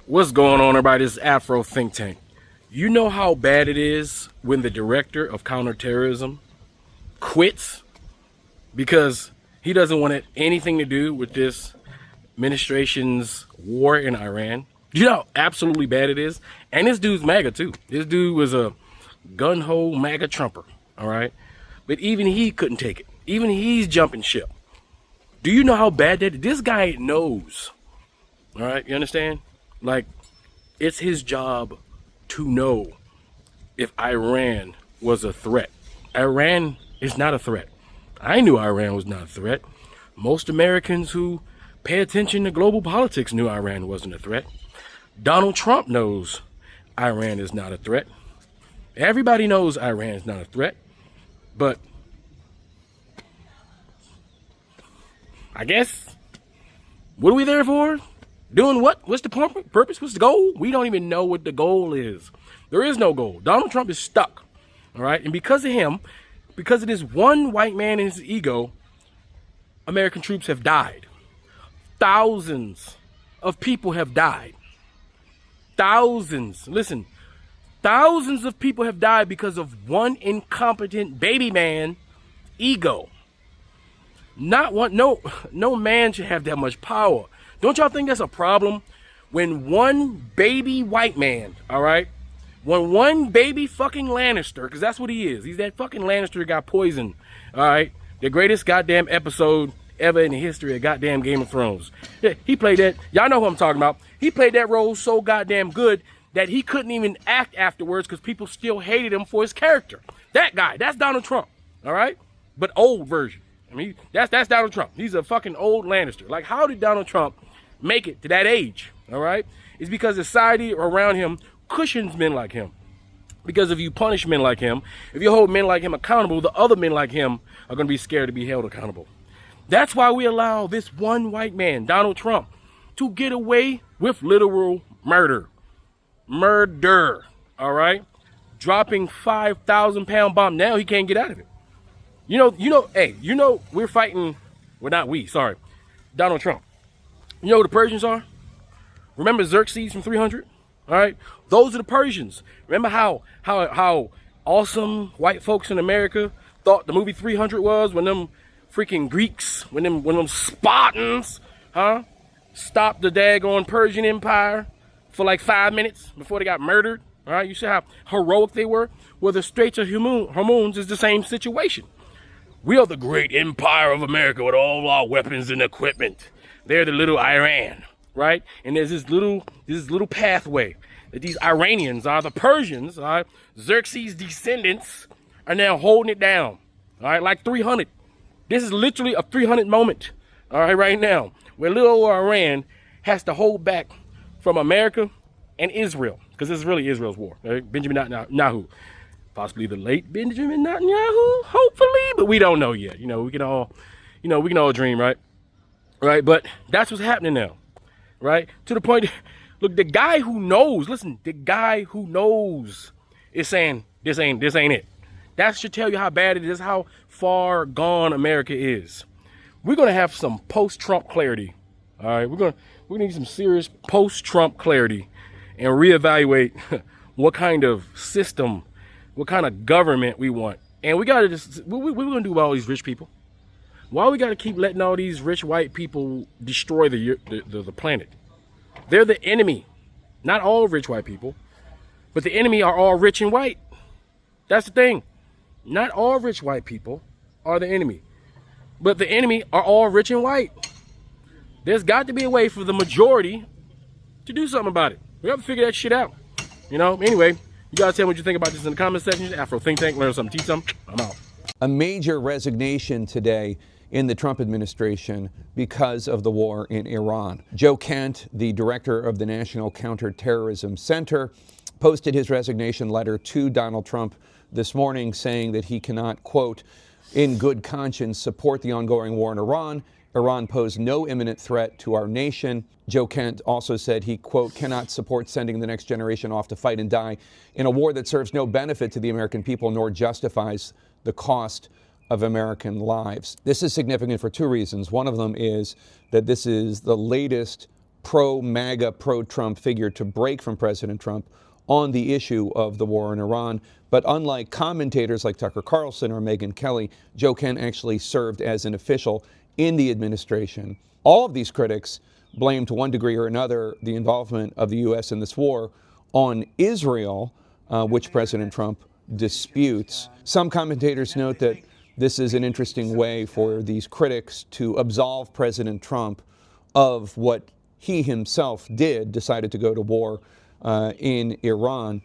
What's going on, everybody? This is Afro Think Tank. You know how bad it is when the director of counterterrorism quits because he doesn't want anything to do with this administration's war in Iran? Do you know how absolutely bad it is? And this dude's MAGA too. This dude was a gun-ho MAGA Trumper, all right? But even he couldn't take it. Even he's jumping ship. Do you know how bad that is? This guy knows, all right? You understand? Like, it's his job to know if Iran was a threat. Iran is not a threat. I knew Iran was not a threat. Most Americans who pay attention to global politics knew Iran wasn't a threat. Donald Trump knows Iran is not a threat. Everybody knows Iran is not a threat. But I guess, what are we there for? Doing what? What's the purpose? What's the goal? We don't even know what the goal is. There is no goal. Donald Trump is stuck. All right. And because of him, because of this one white man and his ego, American troops have died. Thousands of people have died. Thousands. Listen, thousands of people have died because of one incompetent baby man ego. Not one. No man should have that much power. Don't y'all think that's a problem? When one baby white man, all right? When one baby fucking Lannister, because that's what he is. He's that fucking Lannister who got poisoned, all right? The greatest goddamn episode ever in the history of goddamn Game of Thrones. Yeah, he played that. Y'all know who I'm talking about. He played that role so goddamn good that he couldn't even act afterwards because people still hated him for his character. That guy, that's Donald Trump, all right? But old version. I mean, that's Donald Trump. He's a fucking old Lannister. Like, how did Donald Trump make it to that age? All right, it's because society around him cushions men like him. Because if you punish men like him, if you hold men like him accountable, the other men like him are going to be scared to be held accountable. That's why we allow this one white man, Donald Trump, to get away with literal murder. Murder. All right, dropping 5,000-pound bomb. Now he can't get out of it. Hey, we're fighting. Well, not we. Sorry, Donald Trump. You know who the Persians are? Remember Xerxes from 300? All right, those are the Persians. Remember how awesome white folks in America thought the movie 300 was when them freaking Greeks, when them Spartans, stopped the daggone Persian Empire for like 5 minutes before they got murdered. All right, you see how heroic they were? Well, the Straits of Hormuz is the same situation. We are the great empire of America with all our weapons and equipment. They're the little Iran, right? And there's this little pathway that these Iranians are the Persians, all right? Xerxes' descendants are now holding it down, all right? Like 300. This is literally a 300 moment, all right, right now, where little old Iran has to hold back from America and Israel, because this is really Israel's war, right? Benjamin Netanyahu. Possibly the late Benjamin Netanyahu, hopefully, but we don't know yet. We can all dream, right? Right, but that's what's happening now, right? To the point, look, the guy who knows, listen, the guy who knows is saying this ain't it. That should tell you how bad it is, how far gone America is. We're gonna have some post-Trump clarity, all right? We're gonna need some serious post-Trump clarity and reevaluate what kind of system, what kind of government we want. And we gotta we're gonna do with all these rich people. Why we gotta keep letting all these rich white people destroy the planet? They're the enemy. Not all rich white people, but the enemy are all rich and white. That's the thing. Not all rich white people are the enemy, but the enemy are all rich and white. There's got to be a way for the majority to do something about it. We have to figure that shit out. Anyway, you guys tell me what you think about this in the comment section. Afro Think Tank, learn something, teach something. I'm out. A major resignation today in the Trump administration because of the war in Iran. Joe Kent, the director of the National Counterterrorism Center, posted his resignation letter to Donald Trump this morning, saying that he cannot, quote, in good conscience, support the ongoing war in Iran. Iran posed no imminent threat to our nation. Joe Kent also said he, quote, cannot support sending the next generation off to fight and die in a war that serves no benefit to the American people nor justifies the cost of American lives. This is significant for two reasons. One of them is that this is the latest pro-MAGA, pro-Trump figure to break from President Trump on the issue of the war in Iran. But unlike commentators like Tucker Carlson or Megyn Kelly, Joe Kent actually served as an official in the administration. All of these critics blame, to one degree or another, the involvement of the U.S. in this war on Israel, which President Trump disputes. Some commentators note that this is an interesting way for these critics to absolve President Trump of what he himself decided to go to war in Iran.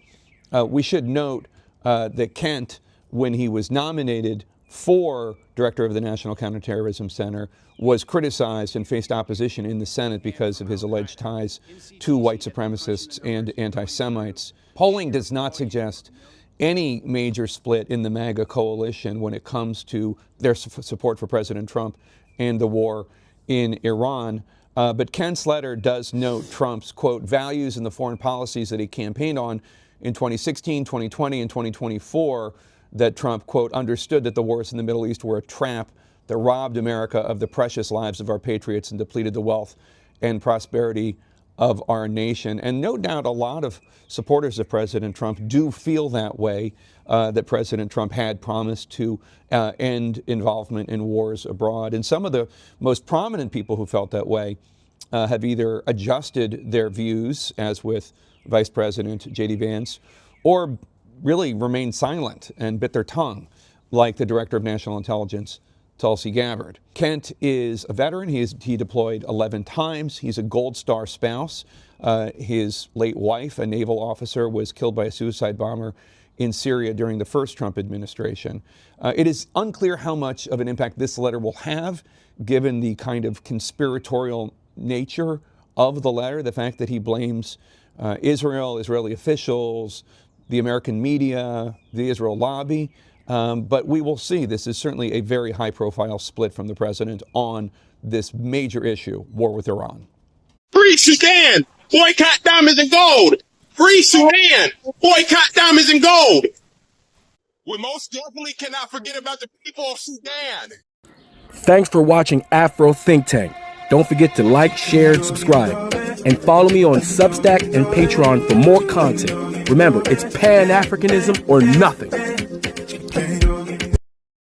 We should note that Kent, when he was nominated for director of the National Counterterrorism Center, was criticized and faced opposition in the Senate because of his alleged ties to white supremacists and anti-Semites. Polling does not suggest any major split in the MAGA coalition when it comes to their support for President Trump and the war in Iran. But Kent's letter does note Trump's, quote, values and the foreign policies that he campaigned on in 2016, 2020, and 2024, that Trump, quote, understood that the wars in the Middle East were a trap that robbed America of the precious lives of our patriots and depleted the wealth and prosperity of our nation. And no doubt a lot of supporters of President Trump do feel that way, that President Trump had promised to end involvement in wars abroad. And some of the most prominent people who felt that way have either adjusted their views, as with Vice President J.D. Vance, or really remained silent and bit their tongue, like the Director of National Intelligence, Tulsi Gabbard. Kent is a veteran. He deployed 11 times. He's a Gold Star spouse. His late wife, a naval officer, was killed by a suicide bomber in Syria during the first Trump administration. It is unclear how much of an impact this letter will have, given the kind of conspiratorial nature of the letter, the fact that he blames Israel, Israeli officials, the American media, the Israel lobby. But we will see. This is certainly a very high-profile split from the president on this major issue, war with Iran. Free Sudan! Boycott diamonds and gold! Free Sudan! Boycott diamonds and gold! We most definitely cannot forget about the people of Sudan. Thanks for watching Afro Think Tank. Don't forget to like, share, and subscribe. And follow me on Substack and Patreon for more content. Remember, it's Pan-Africanism or nothing.